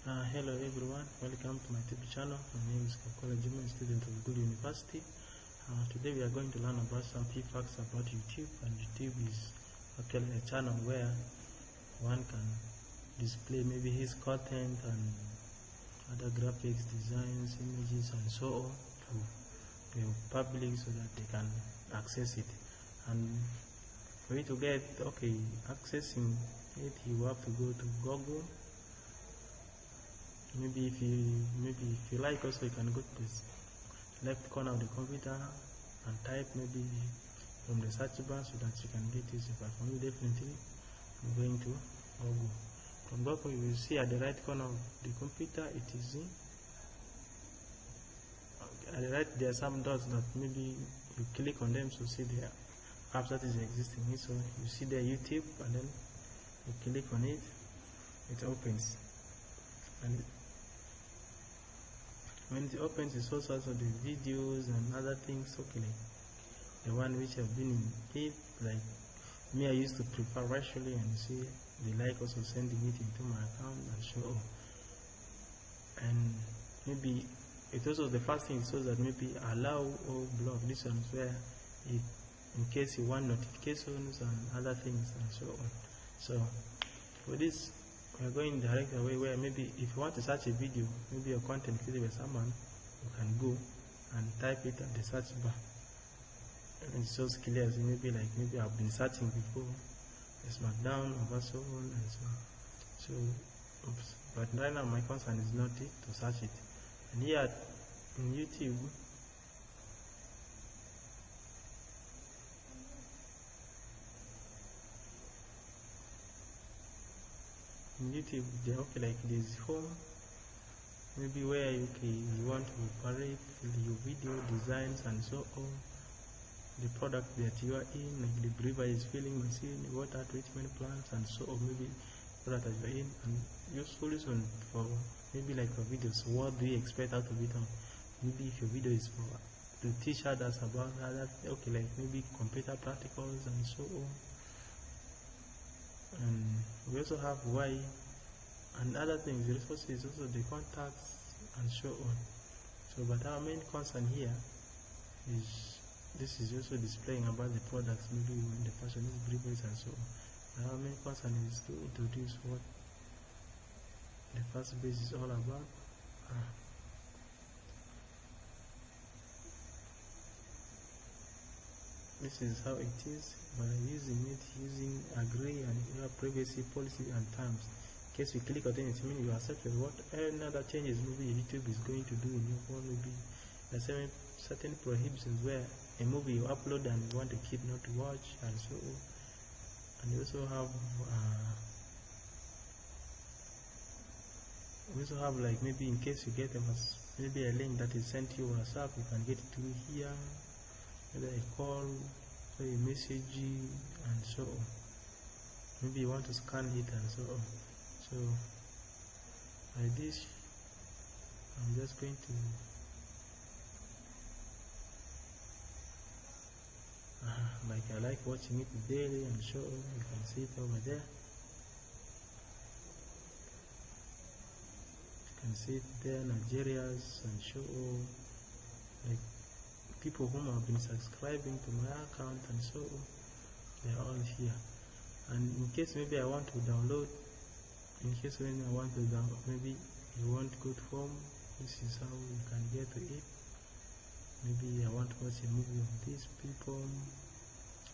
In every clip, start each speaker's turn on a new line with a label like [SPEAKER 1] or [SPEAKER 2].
[SPEAKER 1] Hello everyone, welcome to my YouTube channel. My name is Kakola Juma, student of Good University. Today we are going to learn about some key facts about YouTube. And YouTube is actually a channel where one can display maybe his content and other graphics, designs, images and so on to the public so that they can access it. And for you to get accessing it, you have to go to Google. Maybe if you like, also you can go to the left corner of the computer and type maybe from the search bar so that you can get it. But for me, definitely I'm going to Google. From Google, you will see at the right corner of the computer it is in. At the right there are some dots that maybe you click on them to see the apps that is existing. So you see there YouTube, and then you click on it, it opens. And when it opens, it shows also the videos and other things. Like the one which have been in it, like me, I used to prepare actually, and see they like also sending it into my account and show. And maybe it also the first thing it shows that maybe allow or block. This one where it, in case you want notifications and other things and so on. So for this, we are going direct away where maybe if you want to search a video, maybe your content created by someone, you can go and type it at the search bar, and it shows clear. So maybe I've been searching before SmackDown or so on and so on. So but right now my concern is not it to search it. And here in YouTube, they like this home, maybe where you want to operate your video designs and so on, the product that you are in, like the brewer is filling machine, water treatment plants and so on, maybe product that you are in, and useful reason for maybe like your videos. What do you expect out of it? Maybe if your video is for to teach others about other like maybe computer practicals and so on. And we also have why and other things. The resources is also the contacts and so on. So but our main concern here is this is also displaying about the products, maybe in the fashion breweries and so on. But our main concern is to introduce what the first base is all about. This is how it is by using agree and your privacy policy and terms. In case you click on it, it means you accept what any other changes maybe YouTube is going to do in your phone. Maybe there are certain prohibitions where a movie you upload and you want a kid not to watch and so on. And you also have like maybe in case you get maybe a link that is sent to you WhatsApp, you can get it through here. Whether a call, or a message, and so on. Maybe you want to scan it and so on. So by this, I'm just going to I like watching it daily and so on. You can see it over there. You can see it there, Nigeria's and so on. Like people whom have been subscribing to my account and so on, they're all here. And in case maybe I want to download, maybe you want good form, this is how you can get to it. Maybe I want to watch a movie of these people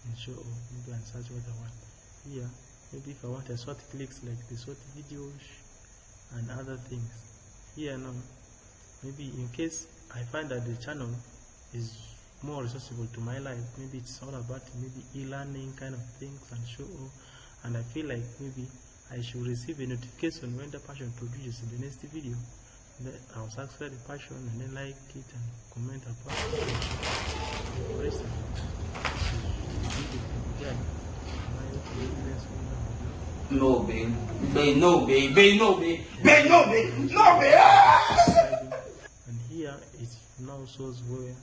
[SPEAKER 1] and so on. Maybe I search what I want here. Maybe if I want a short clicks like the short videos and other things here now. Maybe in case I find that the channel is more accessible to my life, maybe it's all about maybe e-learning kind of things and so on, and I feel like maybe I should receive a notification when the passion produces the next video. Then I'll subscribe the passion and then like it and comment about it.
[SPEAKER 2] No, babe.
[SPEAKER 1] And here it now shows where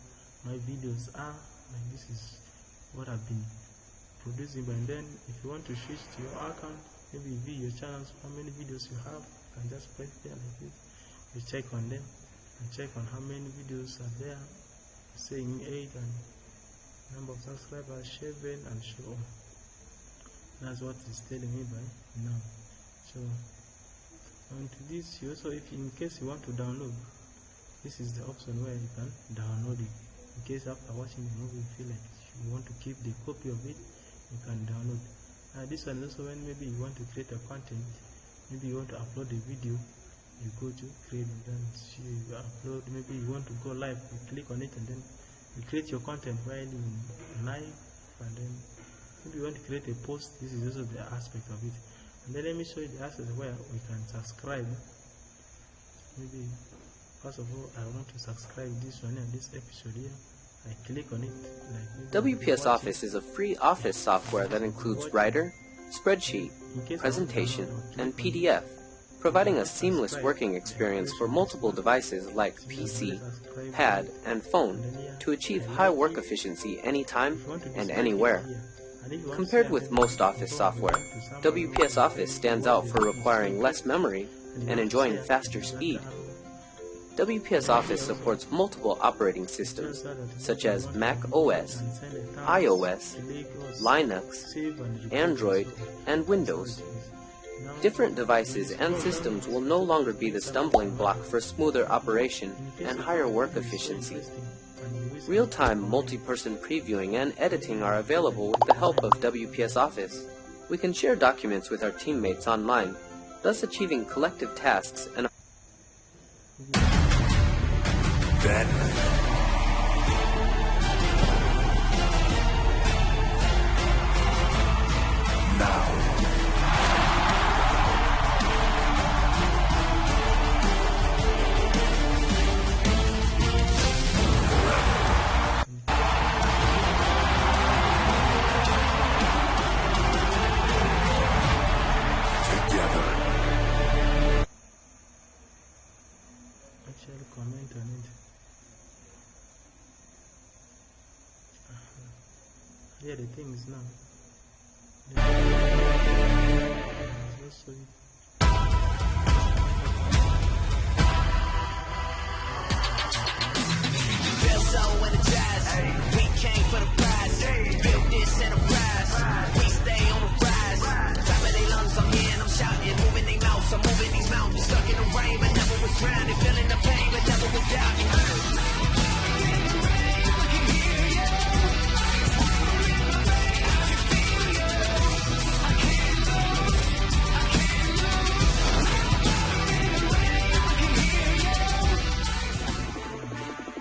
[SPEAKER 1] my videos are. Like this is what I've been producing. But then if you want to switch to your account, maybe view your channels, how many videos you have, You can just press there like this. You check on them and check on how many videos are there, saying 8 and number of subscribers, share band, and show on. That's what it's telling me by now. So onto this, you also, if in case you want to download, this is the option where you can download it. In case after watching the movie you feel like you want to keep the copy of it, you can download. This one also, when maybe you want to create a content, maybe you want to upload a video, you go to create and then you upload. Maybe you want to go live, you click on it and then you create your content while in live, and then maybe you want to create a post. This is also the aspect of it. And then let me show you the aspect where we can subscribe. Maybe first of all, I want to subscribe this one and this episode here. I click on it.
[SPEAKER 2] WPS Office is a free office software that includes Writer, Spreadsheet, Presentation, and PDF, providing a seamless working experience for multiple devices like PC, pad, and phone to achieve high work efficiency anytime and anywhere. Compared with most Office software, WPS Office stands out for requiring less memory and enjoying faster speed. WPS Office supports multiple operating systems, such as Mac OS, iOS, Linux, Android, and Windows. Different devices and systems will no longer be the stumbling block for smoother operation and higher work efficiency. Real-time multi-person previewing and editing are available with the help of WPS Office. We can share documents with our teammates online, thus achieving collective tasks and
[SPEAKER 3] then now
[SPEAKER 1] comment on it. Yeah, the thing is now.
[SPEAKER 4] Feel so energized. We came for the prize. Built this enterprise. We stay on the rise. Top of their lungs, I'm here and I'm shouting. Moving their mouths, I'm moving these mountains. Stuck in the rain, but never was drowning. Feeling the pain, but never was doubting.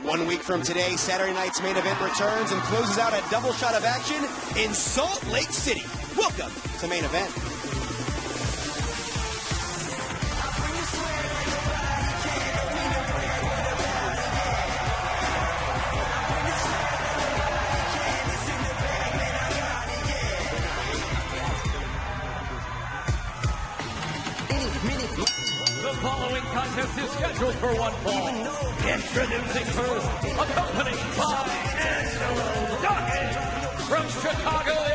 [SPEAKER 5] One week from today, Saturday night's main event returns and closes out a double shot of action in Salt Lake City. Welcome to Main Event.
[SPEAKER 6] The following contest is scheduled for one fall. Introducing first, accompanied by Angelo Dawkins from Chicago,